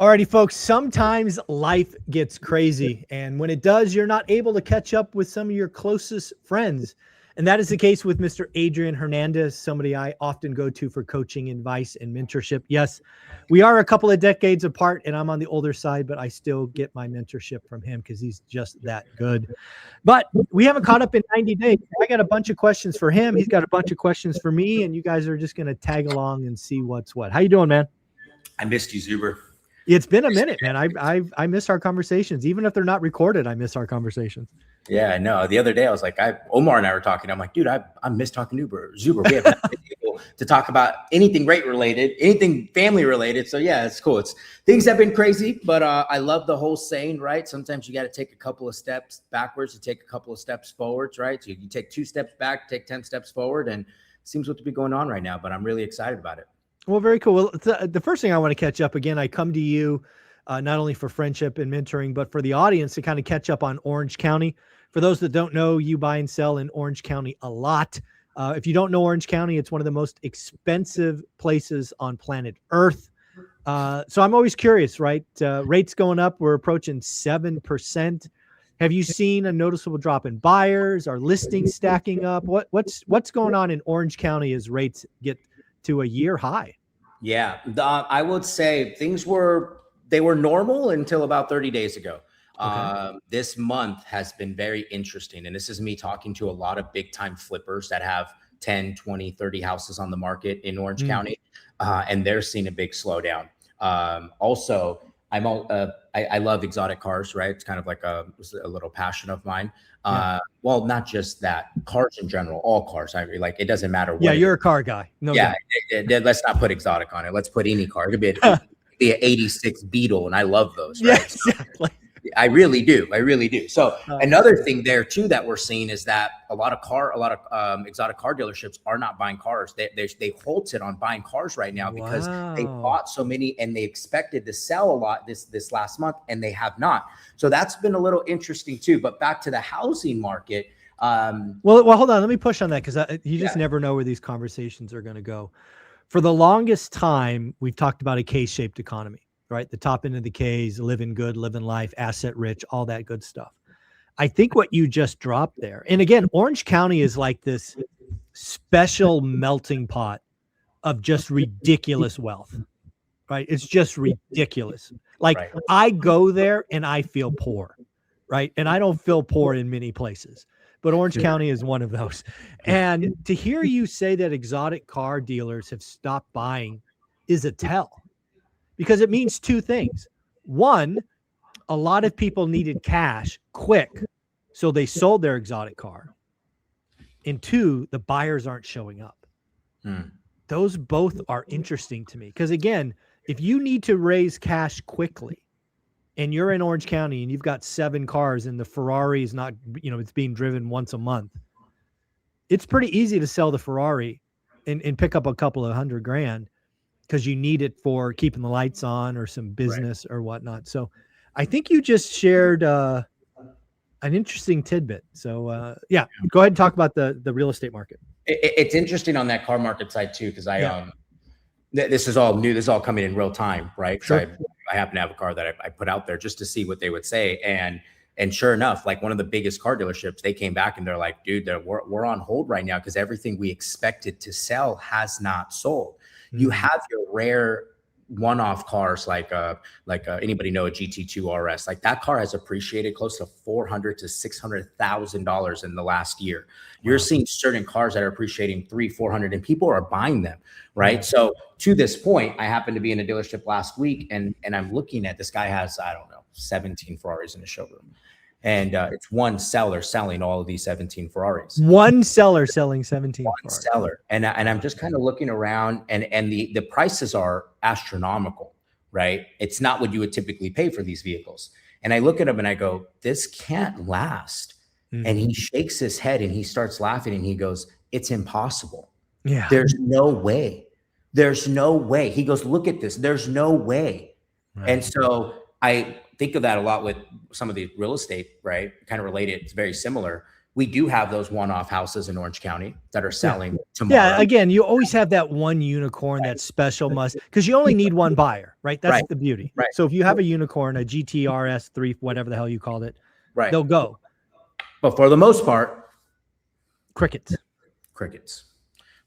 Alrighty, folks, sometimes life gets crazy. And when it does, you're not able to catch up with some of your closest friends. And that is the case with Mr. Adrian Hernandez, somebody I often go to for coaching, advice, and mentorship. Yes, we are a couple of decades apart, and I'm on the older side, but I still get my mentorship from him because he's just that good. But we haven't caught up in 90 days. I got a bunch of questions for him. He's got a bunch of questions for me, and you guys are just going to tag along and see what's what. How you doing, man? I missed you, Zuber. It's been a minute, man. I miss our conversations. Even if they're not recorded, I miss our conversations. Yeah, I know. The other day I was like, Omar and I were talking. I'm like, dude, I miss talking to Zuber. We haven't been able to talk about anything rate related, anything family related. So yeah, it's cool. Things have been crazy, but I love the whole saying, right? Sometimes you got to take a couple of steps backwards to take a couple of steps forwards, right? So you take 2 steps back, take 10 steps forward, and it seems what to be going on right now, but I'm really excited about it. Well, very cool. Well, the first thing I want to catch up again, I come to you not only for friendship and mentoring, but for the audience to kind of catch up on Orange County. For those that don't know, you buy and sell in Orange County a lot. If you don't know Orange County, it's one of the most expensive places on planet Earth. So I'm always curious, right? Rates going up. We're approaching 7%. Have you seen a noticeable drop in buyers? Are listings stacking up? What's going on in Orange County as rates get to a year high? Yeah, I would say they were normal until about 30 days ago. Okay. This month has been very interesting. And this is me talking to a lot of big time flippers that have 10, 20, 30 houses on the market in Orange County. And they're seeing a big slowdown. Also, I love exotic cars, right? It's kind of like a little passion of mine. Yeah. Well, not just that, cars in general, all cars. I mean, like, it doesn't matter what. Yeah, you're a car guy. No. Yeah, let's not put exotic on it. Let's put any car. It could be an 86 Beetle, and I love those. Right? Yes, exactly. I really do. So another thing there too that we're seeing is that a lot of exotic car dealerships are not buying cars. They halted on buying cars right now because they bought so many and they expected to sell a lot this last month, and they have not. So that's been a little interesting too. But back to the housing market. Well, hold on. Let me push on that because you just never know where these conversations are going to go. For the longest time, we've talked about a K-shaped economy. Right? The top end of the K's, living good, living life, asset rich, all that good stuff. I think what you just dropped there, and again, Orange County is like this special melting pot of just ridiculous wealth, right? It's just ridiculous. Like I go there and I feel poor, right? And I don't feel poor in many places, but Orange County is one of those. And to hear you say that exotic car dealers have stopped buying is a tell. Because it means 2 things. One, a lot of people needed cash quick, so they sold their exotic car. And 2, the buyers aren't showing up. Those both are interesting to me. Because again, if you need to raise cash quickly and you're in Orange County and you've got 7 cars and the Ferrari is not, it's being driven once a month, it's pretty easy to sell the Ferrari and pick up a couple of $100,000. Because you need it for keeping the lights on or some business or whatnot. So I think you just shared an interesting tidbit. So go ahead and talk about the real estate market. It's interesting on that car market side too, because this is all new. This is all coming in real time, right? Sure. So I happen to have a car that I put out there just to see what they would say. And sure enough, like one of the biggest car dealerships, they came back and they're like, dude, we're on hold right now because everything we expected to sell has not sold. You have your rare one-off cars like anybody know a GT2 RS, like that car has appreciated close to $400,000 to $600,000 in the last year. You're seeing certain cars that are appreciating $300,000-$400,000 and people are buying them, right? So to this point, I happened to be in a dealership last week and I'm looking at this guy has, I don't know, 17 Ferraris in the showroom. And it's one seller selling all of these 17 Ferraris. One seller selling 17 Ferraris. Seller. And I'm just kind of looking around and the prices are astronomical, right? It's not what you would typically pay for these vehicles. And I look at him and I go, this can't last. And he shakes his head and he starts laughing and he goes, it's impossible. Yeah. There's no way. There's no way. He goes, look at this. There's no way. Right. And so I think of that a lot with some of the real estate, right? Kind of related. It's very similar. we do have those one-off houses in Orange County that are selling tomorrow. Yeah, again, you always have that one unicorn, that special must, because you only need one buyer, right? That's the beauty. Right. So if you have a unicorn, a GTRS3, whatever the hell you called it, they'll go. But for the most part, crickets.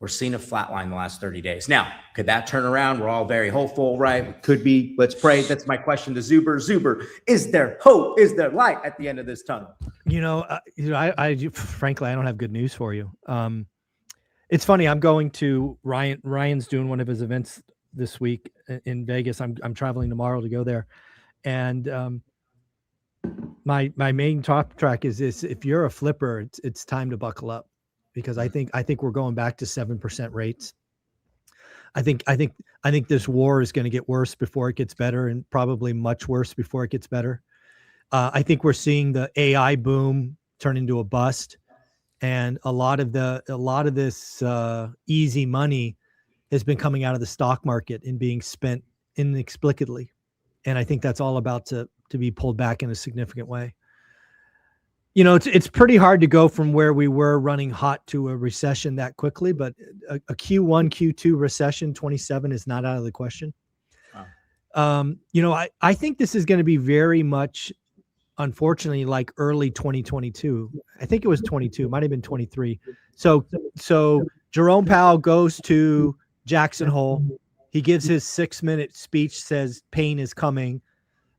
We're seeing a flat line the last 30 days. Now, could that turn around? We're all very hopeful, right? Could be. Let's pray. That's my question to Zuber. Zuber, is there hope? Is there light at the end of this tunnel? I frankly, I don't have good news for you. It's funny. I'm going to Ryan's doing one of his events this week in Vegas. I'm traveling tomorrow to go there. And my main talk track is this: if you're a flipper, it's time to buckle up. Because I think we're going back to 7% rates. I think this war is going to get worse before it gets better, and probably much worse before it gets better. I think we're seeing the AI boom turn into a bust, and a lot of this easy money has been coming out of the stock market and being spent inexplicably, and I think that's all about to be pulled back in a significant way. It's pretty hard to go from where we were running hot to a recession that quickly, but a Q1, Q2 recession 27 is not out of the question. Wow. I think this is going to be very much, unfortunately, like early 2022. I think it was 22, it might have been 23. So Jerome Powell goes to Jackson Hole. He gives his 6-minute speech, says pain is coming.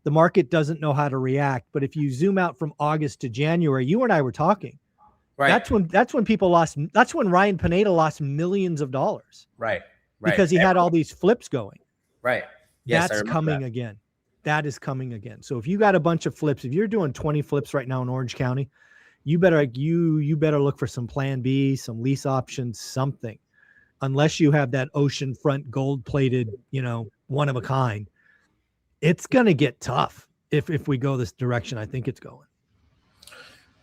The market doesn't know how to react. But if you zoom out from August to January, you and I were talking. Right. That's when people lost. That's when Ryan Pineda lost millions of dollars. Right. Because he had all these flips going. Right. Yes, that's coming again. That is coming again. So if you got a bunch of flips, if you're doing 20 flips right now in Orange County, you better look for some plan B, some lease options, something. Unless you have that oceanfront gold-plated, one of a kind. It's going to get tough if we go this direction. I think it's going.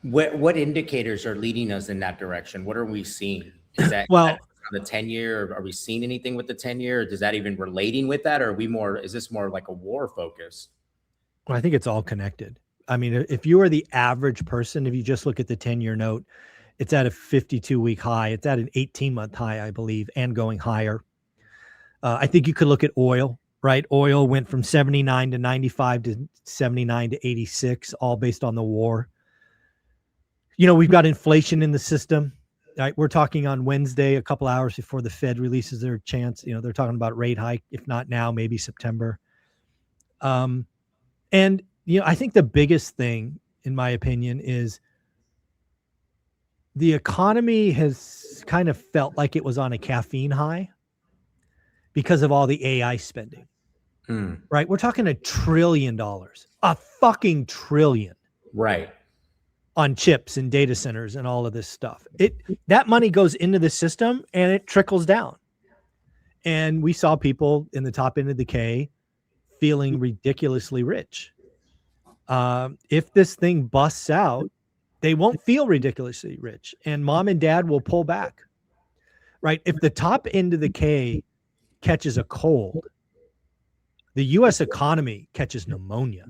What indicators are leading us in that direction? What are we seeing? Is that the 10-year? Are we seeing anything with the 10-year? Or does that even relating with that? Or is this more like a war focus? Well, I think it's all connected. I mean, if you are the average person, if you just look at the 10-year note, it's at a 52-week high. It's at an 18-month high, I believe, and going higher. I think you could look at oil. Right. Oil went from 79 to 95 to 79 to 86, all based on the war. We've got inflation in the system. Right. We're talking on Wednesday, a couple hours before the Fed releases their chance. They're talking about rate hike, if not now, maybe September. I think the biggest thing, in my opinion, is the economy has kind of felt like it was on a caffeine high because of all the AI spending. Right. We're talking $1 trillion, a fucking trillion. Right. On chips and data centers and all of this stuff. That money goes into the system and it trickles down. And we saw people in the top end of the K feeling ridiculously rich. If this thing busts out, they won't feel ridiculously rich, and mom and dad will pull back. Right. If the top end of the K catches a cold, the U.S. economy catches pneumonia.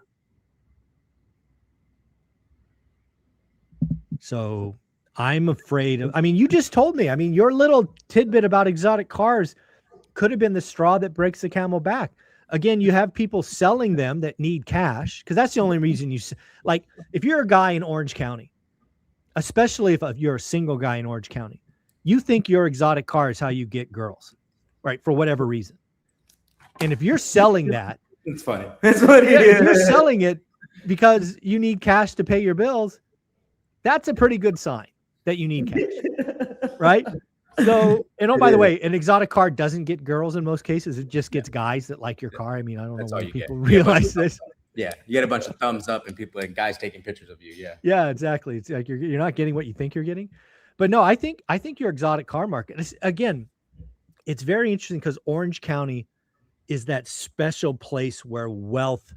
So I'm afraid of, you just told me, your little tidbit about exotic cars could have been the straw that breaks the camel back. Again, you have people selling them that need cash, because that's the only reason if you're a guy in Orange County, especially if you're a single guy in Orange County, you think your exotic car is how you get girls, right? For whatever reason. And if you're selling that, it's funny. That's what it is. If you're selling it because you need cash to pay your bills, that's a pretty good sign that you need cash, right? So, by the way, an exotic car doesn't get girls in most cases. It just gets guys that like your car. I don't know why people realize this. Yeah, you get a bunch of thumbs up and guys taking pictures of you. Yeah. Yeah, exactly. It's like you're not getting what you think you're getting. But no, I think your exotic car market, again, it's very interesting because Orange County is that special place where wealth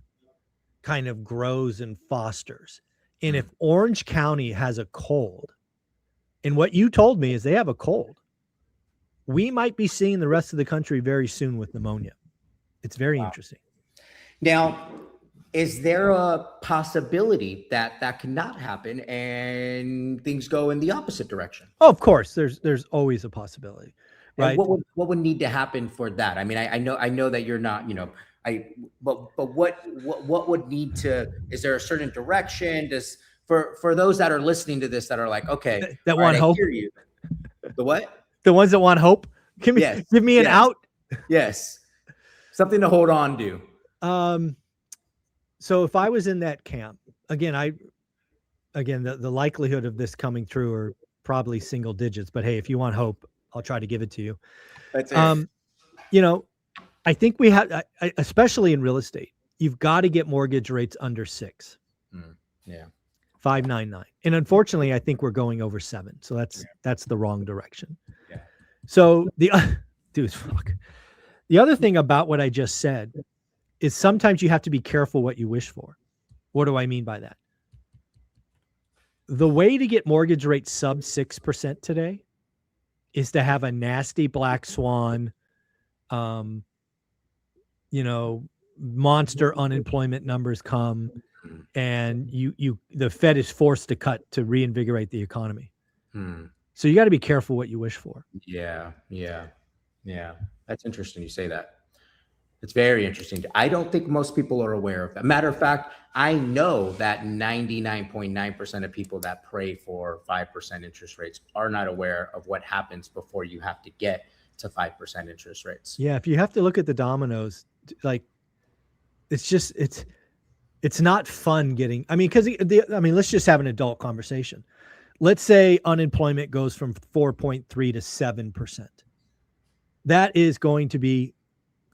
kind of grows and fosters. And if Orange County has a cold, and what you told me is they have a cold, we might be seeing the rest of the country very soon with pneumonia. It's very interesting. Now, is there a possibility that that cannot happen and things go in the opposite direction? Oh, of course, there's always a possibility, And right? what would need to happen for that? I mean, I know that you're not, you know, but what would need to, is there a certain direction? Does, for those that are listening to this that are like, okay, That all right, want I hope. hear you. The what? The ones that want hope. Give me an out. Yes. Something to hold on to. So if I was in that camp, again, the likelihood of this coming true are probably single digits, but hey, if you want hope, I'll try to give it to you. That's it. You know, I think we have, especially in real estate, you've got to get mortgage rates under 6. Yeah. 5.99. And unfortunately, I think we're going over 7. So that's the wrong direction. Yeah. So dude, fuck. The other thing about what I just said is sometimes you have to be careful what you wish for. What do I mean by that? The way to get mortgage rates sub 6% today is to have a nasty black swan, monster unemployment numbers come, and the Fed is forced to cut to reinvigorate the economy. So you got to be careful what you wish for. Yeah. That's interesting you say that. It's very interesting. I don't think most people are aware of that. Matter of fact, I know that 99.9% of people that pray for 5% interest rates are not aware of what happens before you have to get to 5% interest rates. Yeah, if you have to look at the dominoes, like it's not fun getting. I mean, let's just have an adult conversation. Let's say unemployment goes from 4.3 to 7%. That is going to be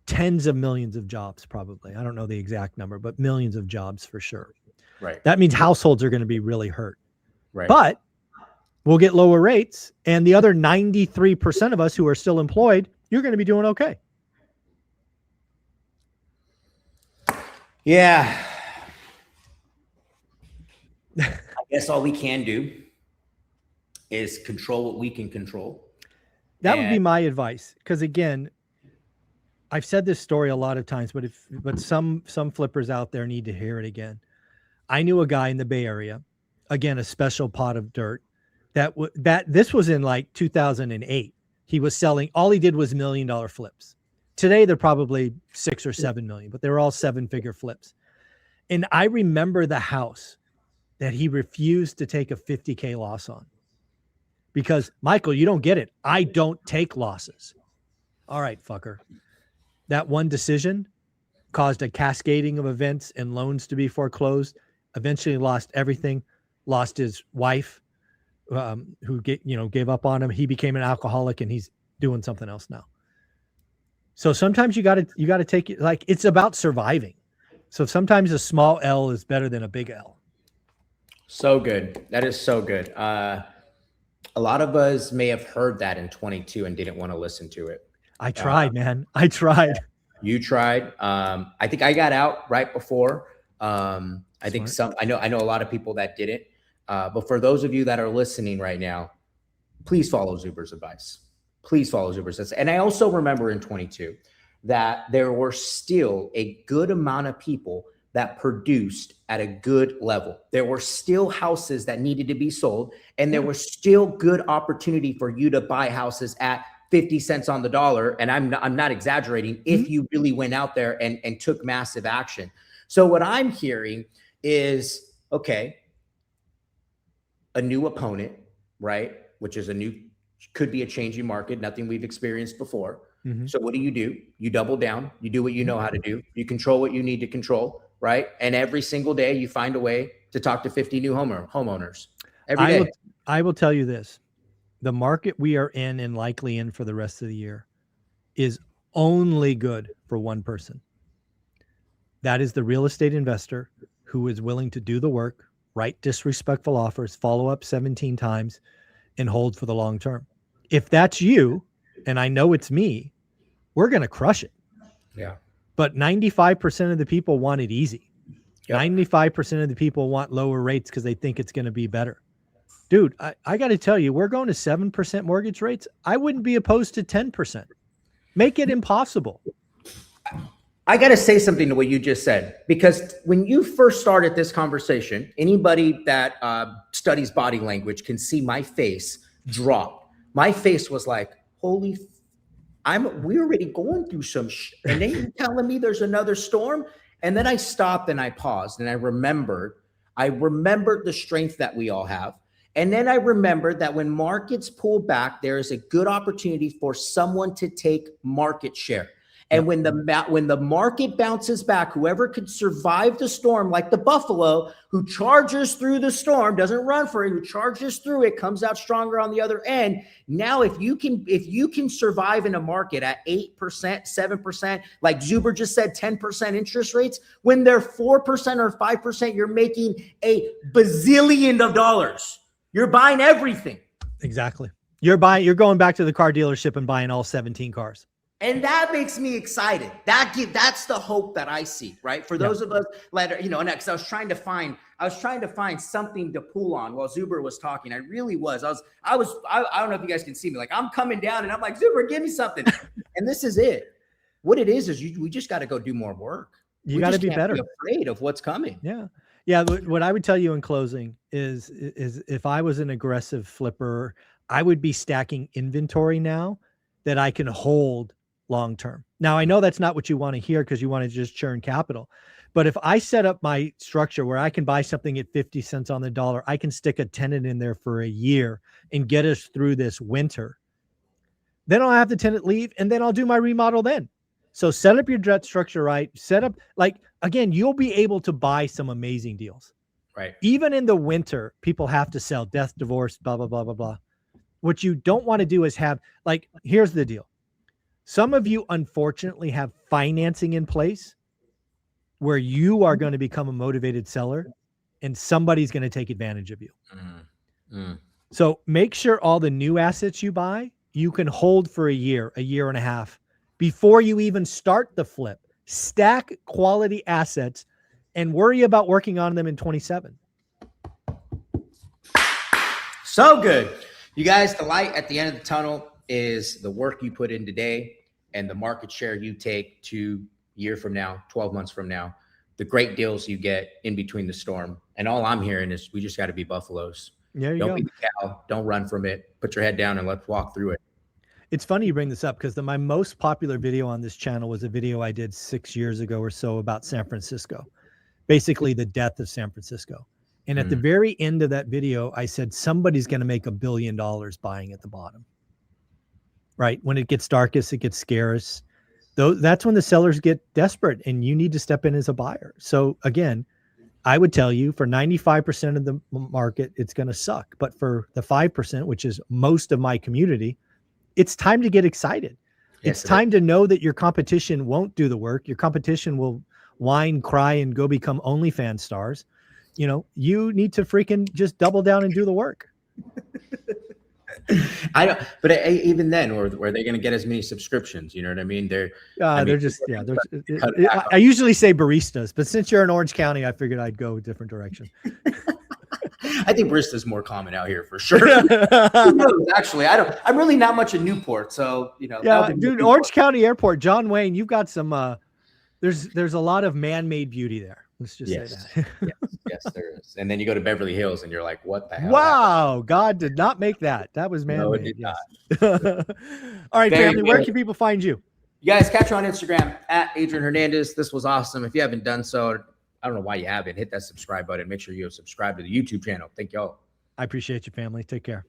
tens of millions of jobs, probably. I don't know the exact number, but millions of jobs for sure. Right. That means households are going to be really hurt. Right. But we'll get lower rates, and the other 93% of us who are still employed, you're going to be doing okay. Yeah. I guess all we can do is control what we can control. That would be my advice. Because again, I've said this story a lot of times, but some flippers out there need to hear it again. I knew a guy in the Bay Area, again, a special pot of dirt, that this was in like 2008. He was selling, all he did was $1 million flips. Today, they're probably 6 or 7 million, but they were all 7-figure flips. And I remember the house that he refused to take a $50K loss on. Because, Michael, you don't get it. I don't take losses. All right, fucker. That one decision caused a cascading of events and loans to be foreclosed. Eventually lost everything, lost his wife, who gave up on him. He became an alcoholic, and he's doing something else now. So sometimes you got to take it, like, it's about surviving. So sometimes a small L is better than a big L. So good. That is so good. A lot of us may have heard that in 22 and didn't want to listen to it. I tried, man. I tried. Yeah, you tried. I think I got out right before. I think I know a lot of people that didn't. But for those of you that are listening right now, please follow Zuber's advice. Please follow Zuber's advice. And I also remember in 22 that there were still a good amount of people that produced at a good level. There were still houses that needed to be sold, and there was still good opportunity for you to buy houses at 50 cents on the dollar. And I'm not exaggerating, if you really went out there and took massive action. So what I'm hearing is, okay, a new opponent, right? Which is could be a changing market, nothing we've experienced before. So what do? You double down, you do what you know how to do, you control what you need to control, right? And every single day you find a way to talk to 50 new homeowners every day. I will tell you this. The market we are in and likely in for the rest of the year is only good for one person. That is the real estate investor who is willing to do the work, write disrespectful offers, follow up 17 times, and hold for the long term. If that's you, and I know it's me, we're going to crush it. Yeah. But 95% of the people want it easy. Yep. 95% of the people want lower rates because they think it's going to be better. Dude, I got to tell you, we're going to 7% mortgage rates. I wouldn't be opposed to 10%. Make it impossible. I got to say something to what you just said, because when you first started this conversation, anybody that studies body language can see my face drop. My face was like, holy, we're already going through some and then you're telling me there's another storm. And then I stopped and I paused and I remembered the strength that we all have. And then I remembered that when markets pull back, there is a good opportunity for someone to take market share. And when the market bounces back, whoever could survive the storm, like the buffalo who charges through the storm, doesn't run for it, who charges through it, comes out stronger on the other end. Now, if you can survive in a market at 8%, 7%, like Zuber just said, 10% interest rates, when they're 4% or 5%, you're making a bazillion of dollars. You're buying everything. Exactly. You're going back to the car dealership and buying all 17 cars. And that makes me excited. That's the hope that I see, right? For those of us that, because I was trying to find something to pull on while Zuber was talking. I really was. I don't know if you guys can see me. Like, I'm coming down and I'm like, Zuber, give me something. And this is it. What it is we just got to go do more work. You got to be better. Be afraid of what's coming. Yeah. Yeah. What I would tell you in closing is if I was an aggressive flipper, I would be stacking inventory now that I can hold long term. Now, I know that's not what you want to hear because you want to just churn capital. But if I set up my structure where I can buy something at 50 cents on the dollar, I can stick a tenant in there for a year and get us through this winter. Then I'll have the tenant leave and then I'll do my remodel then. So set up your debt structure right. Set up, like, again, you'll be able to buy some amazing deals. Right. Even in the winter, people have to sell, death, divorce, blah, blah, blah, blah, blah. What you don't want to do is have, like, here's the deal. Some of you, unfortunately, have financing in place where you are going to become a motivated seller and somebody's going to take advantage of you. So make sure all the new assets you buy, you can hold for a year and a half before you even start the flip. Stack quality assets and worry about working on them in 27. So good. You guys, the light at the end of the tunnel is the work you put in today and the market share you take to a year from now, 12 months from now, the great deals you get in between the storm. And all I'm hearing is we just got to be buffaloes. Don't be the cow. Don't run from it. Put your head down and let's walk through it. It's funny you bring this up because my most popular video on this channel was a video I did 6 years ago or so about San Francisco, basically the death of San Francisco. And at the very end of that video, I said, somebody's going to make $1 billion buying at the bottom. Right? When it gets darkest, it gets scarce. That's when the sellers get desperate and you need to step in as a buyer. So again, I would tell you for 95% of the market, it's going to suck. But for the 5%, which is most of my community, it's time to get excited. It's time to know that your competition won't do the work. Your competition will whine, cry, and go become OnlyFans stars. You need to freaking just double down and do the work. I don't, but even then, or are they going to get as many subscriptions? You know what I mean? I usually say baristas, but since you're in Orange County, I figured I'd go a different direction. I think barista's more common out here for sure. Actually, I'm really not much in Newport, so Yeah, dude, Orange County Airport, John Wayne, you've got some. There's a lot of man-made beauty there. Let's just say that. yes, there is. And then you go to Beverly Hills and you're like, what the hell? Wow, God did not make that. That was man-made. No, it did not. All right, family, where can people find you? You guys catch her on Instagram at Adrian Hernandez. This was awesome. If you haven't done so, I don't know why you haven't. Hit that subscribe button. Make sure you subscribe to the YouTube channel. Thank y'all. I appreciate you, family. Take care.